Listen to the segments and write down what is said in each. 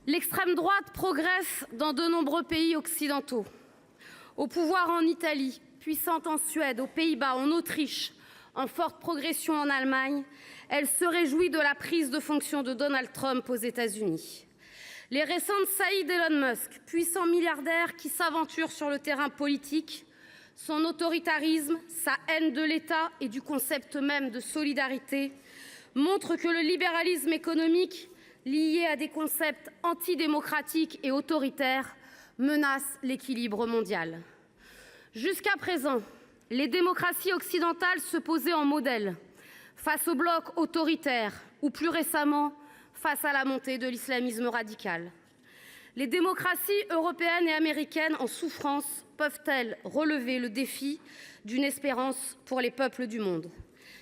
L'extrême droite progresse dans de nombreux pays occidentaux. Au pouvoir en Italie, puissante en Suède, aux Pays-Bas, en Autriche, en forte progression en Allemagne, elle se réjouit de la prise de fonction de Donald Trump aux États-Unis. Les récentes saillies d'Elon Musk, puissant milliardaire qui s'aventure sur le terrain politique, son autoritarisme, sa haine de l'État et du concept même de solidarité montrent que le libéralisme économique, lié à des concepts antidémocratiques et autoritaires, menace l'équilibre mondial. Jusqu'à présent, les démocraties occidentales se posaient en modèle face au bloc autoritaire ou, plus récemment, face à la montée de l'islamisme radical. Les démocraties européennes et américaines en souffrance peuvent-elles relever le défi d'une espérance pour les peuples du monde ?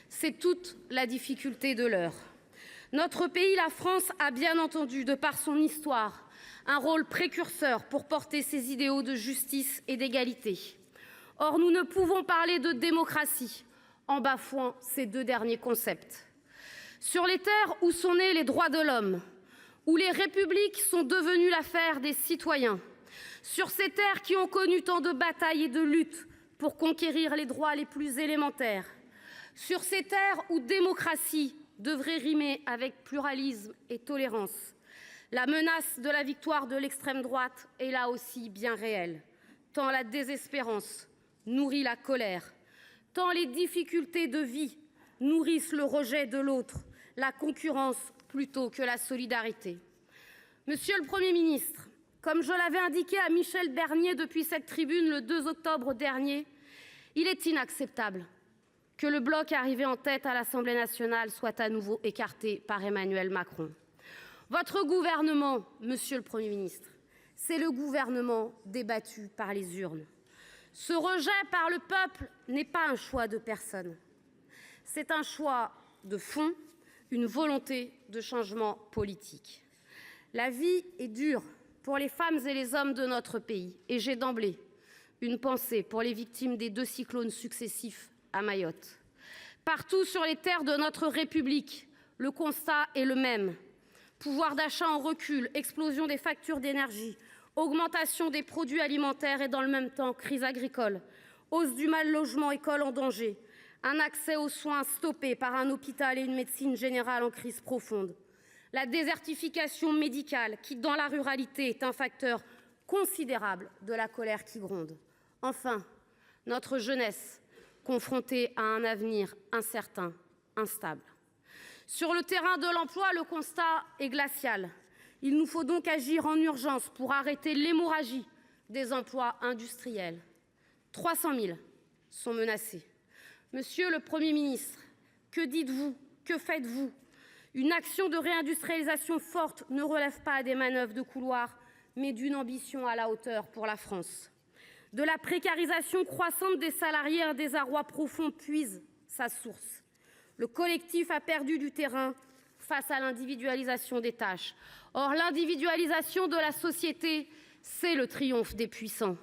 C'est toute la difficulté de l'heure. Notre pays, la France, a bien entendu, de par son histoire, un rôle précurseur pour porter ses idéaux de justice et d'égalité. Or, nous ne pouvons parler de démocratie en bafouant ces deux derniers concepts. Sur les terres où sont nés les droits de l'homme, où les républiques sont devenues l'affaire des citoyens, sur ces terres qui ont connu tant de batailles et de luttes pour conquérir les droits les plus élémentaires, sur ces terres où démocratie devrait rimer avec pluralisme et tolérance, la menace de la victoire de l'extrême droite est là aussi bien réelle, tant la désespérance nourrit la colère, tant les difficultés de vie nourrissent le rejet de l'autre, la concurrence plutôt que la solidarité. Monsieur le Premier ministre, comme je l'avais indiqué à Michel Bernier depuis cette tribune le 2 octobre dernier, il est inacceptable que le bloc arrivé en tête à l'Assemblée nationale soit à nouveau écarté par Emmanuel Macron. Votre gouvernement, monsieur le Premier ministre, c'est le gouvernement débattu par les urnes. Ce rejet par le peuple n'est pas un choix de personne. C'est un choix de fond, une volonté de changement politique. La vie est dure pour les femmes et les hommes de notre pays et j'ai d'emblée une pensée pour les victimes des 2 cyclones successifs à Mayotte. Partout sur les terres de notre République, le constat est le même. Pouvoir d'achat en recul, explosion des factures d'énergie, augmentation des produits alimentaires et dans le même temps crise agricole, hausse du mal-logement, écoles en danger, un accès aux soins stoppé par un hôpital et une médecine générale en crise profonde. La désertification médicale qui, dans la ruralité, est un facteur considérable de la colère qui gronde. Enfin, notre jeunesse, confrontée à un avenir incertain, instable. Sur le terrain de l'emploi, le constat est glacial. Il nous faut donc agir en urgence pour arrêter l'hémorragie des emplois industriels. 300 000 sont menacés. Monsieur le Premier ministre, que dites-vous? Que faites-vous? Une action de réindustrialisation forte ne relève pas des manœuvres de couloir, mais d'une ambition à la hauteur pour la France. De la précarisation croissante des salariés, un désarroi profond puise sa source. Le collectif a perdu du terrain face à l'individualisation des tâches. Or, l'individualisation de la société, c'est le triomphe des puissants.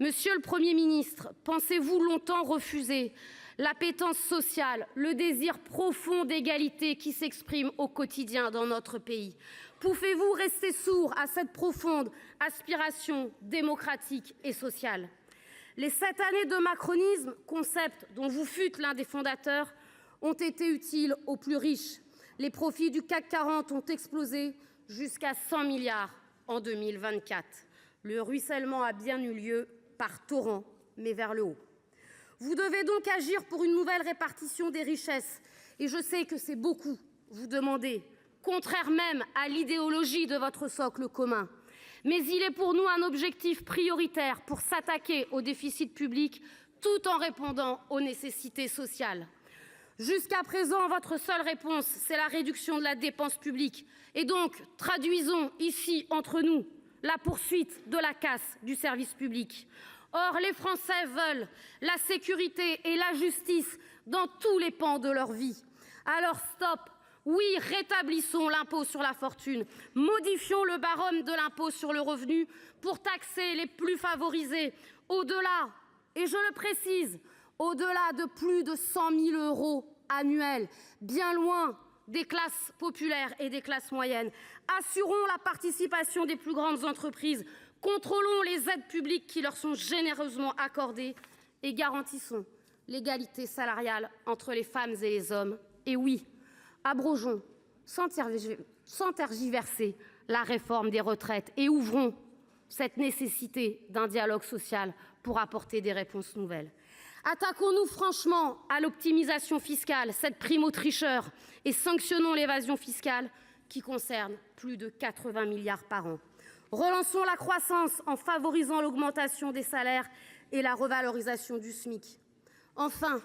Monsieur le Premier ministre, pensez-vous longtemps refuser l'appétence sociale, le désir profond d'égalité qui s'exprime au quotidien dans notre pays? Pouvez-vous rester sourd à cette profonde aspiration démocratique et sociale? Les 7 années de macronisme, concept dont vous fûtes l'un des fondateurs, ont été utiles aux plus riches. Les profits du CAC 40 ont explosé jusqu'à 100 milliards en 2024. Le ruissellement a bien eu lieu par torrent, mais vers le haut. Vous devez donc agir pour une nouvelle répartition des richesses. Et je sais que c'est beaucoup vous demander, contraire même à l'idéologie de votre socle commun. Mais il est pour nous un objectif prioritaire pour s'attaquer au déficit public tout en répondant aux nécessités sociales. Jusqu'à présent, votre seule réponse, c'est la réduction de la dépense publique. Et donc, traduisons ici, entre nous, la poursuite de la casse du service public. Or, les Français veulent la sécurité et la justice dans tous les pans de leur vie. Alors, stop! Oui, rétablissons l'impôt sur la fortune, modifions le barème de l'impôt sur le revenu pour taxer les plus favorisés au-delà, et je le précise, au-delà de plus de 100 000 € annuels, bien loin des classes populaires et des classes moyennes. Assurons la participation des plus grandes entreprises, contrôlons les aides publiques qui leur sont généreusement accordées et garantissons l'égalité salariale entre les femmes et les hommes. Et oui, abrogeons sans tergiverser la réforme des retraites et ouvrons cette nécessité d'un dialogue social pour apporter des réponses nouvelles. Attaquons-nous franchement à l'optimisation fiscale, cette prime aux tricheurs, et sanctionnons l'évasion fiscale qui concerne plus de 80 milliards par an. Relançons la croissance en favorisant l'augmentation des salaires et la revalorisation du SMIC. Enfin,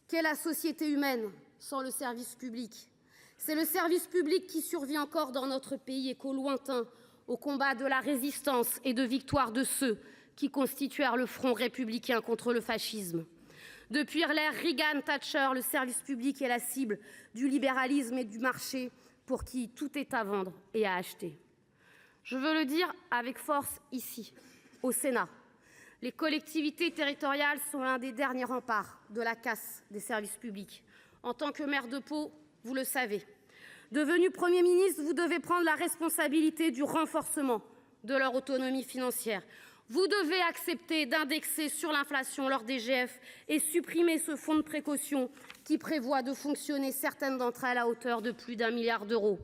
qu'est la société humaine sans le service public? C'est le service public qui survit encore dans notre pays et qu'au lointain, au combat de la résistance et de victoire de ceux qui constituèrent le front républicain contre le fascisme. Depuis l'ère Reagan-Thatcher, le service public est la cible du libéralisme et du marché pour qui tout est à vendre et à acheter. Je veux le dire avec force ici, au Sénat. Les collectivités territoriales sont l'un des derniers remparts de la casse des services publics. En tant que maire de Pau, vous le savez. Devenu Premier ministre, vous devez prendre la responsabilité du renforcement de leur autonomie financière. Vous devez accepter d'indexer sur l'inflation leur DGF et supprimer ce fonds de précaution qui prévoit de fonctionner certaines d'entre elles à hauteur de plus d'1 milliard d'euros.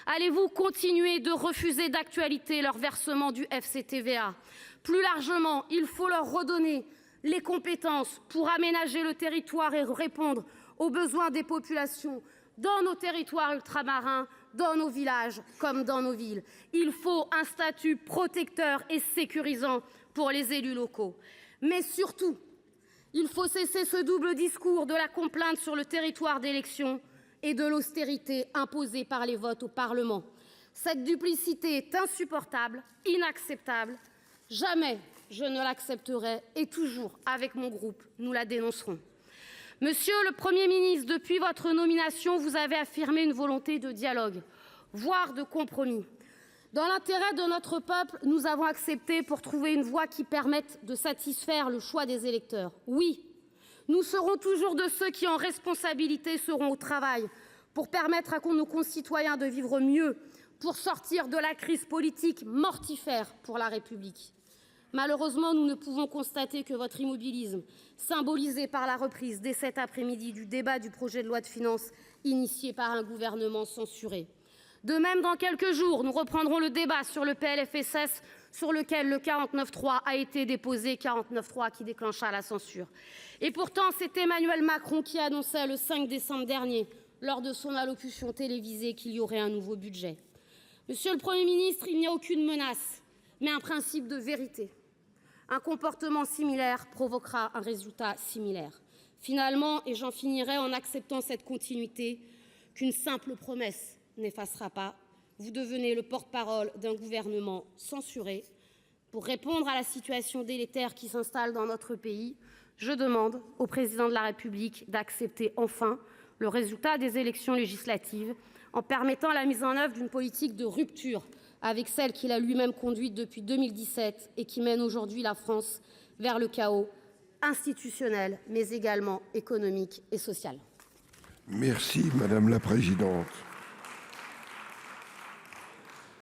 Allez-vous continuer de refuser d'actualité leur versement du FCTVA? Plus largement, il faut leur redonner les compétences pour aménager le territoire et répondre aux besoins des populations dans nos territoires ultramarins, dans nos villages comme dans nos villes. Il faut un statut protecteur et sécurisant pour les élus locaux. Mais surtout, il faut cesser ce double discours de la complainte sur le territoire d'élection et de l'austérité imposée par les votes au Parlement. Cette duplicité est insupportable, inacceptable. Jamais je ne l'accepterai et toujours, avec mon groupe, nous la dénoncerons. Monsieur le Premier ministre, depuis votre nomination, vous avez affirmé une volonté de dialogue, voire de compromis. Dans l'intérêt de notre peuple, nous avons accepté pour trouver une voie qui permette de satisfaire le choix des électeurs. Oui, nous serons toujours de ceux qui, en responsabilité, seront au travail pour permettre à nos concitoyens de vivre mieux, pour sortir de la crise politique mortifère pour la République. Malheureusement, nous ne pouvons constater que votre immobilisme, symbolisé par la reprise dès cet après-midi du débat du projet de loi de finances initié par un gouvernement censuré. De même, dans quelques jours, nous reprendrons le débat sur le PLFSS sur lequel le 49.3 a été déposé, 49.3 qui déclencha la censure. Et pourtant, c'est Emmanuel Macron qui annonçait le 5 décembre dernier, lors de son allocution télévisée, qu'il y aurait un nouveau budget. Monsieur le Premier ministre, il n'y a aucune menace, mais un principe de vérité. Un comportement similaire provoquera un résultat similaire. Finalement, et j'en finirai en acceptant cette continuité, qu'une simple promesse n'effacera pas, vous devenez le porte-parole d'un gouvernement censuré. Pour répondre à la situation délétère qui s'installe dans notre pays, je demande au Président de la République d'accepter enfin le résultat des élections législatives en permettant la mise en œuvre d'une politique de rupture avec celle qu'il a lui-même conduite depuis 2017 et qui mène aujourd'hui la France vers le chaos institutionnel, mais également économique et social. Merci, Madame la Présidente.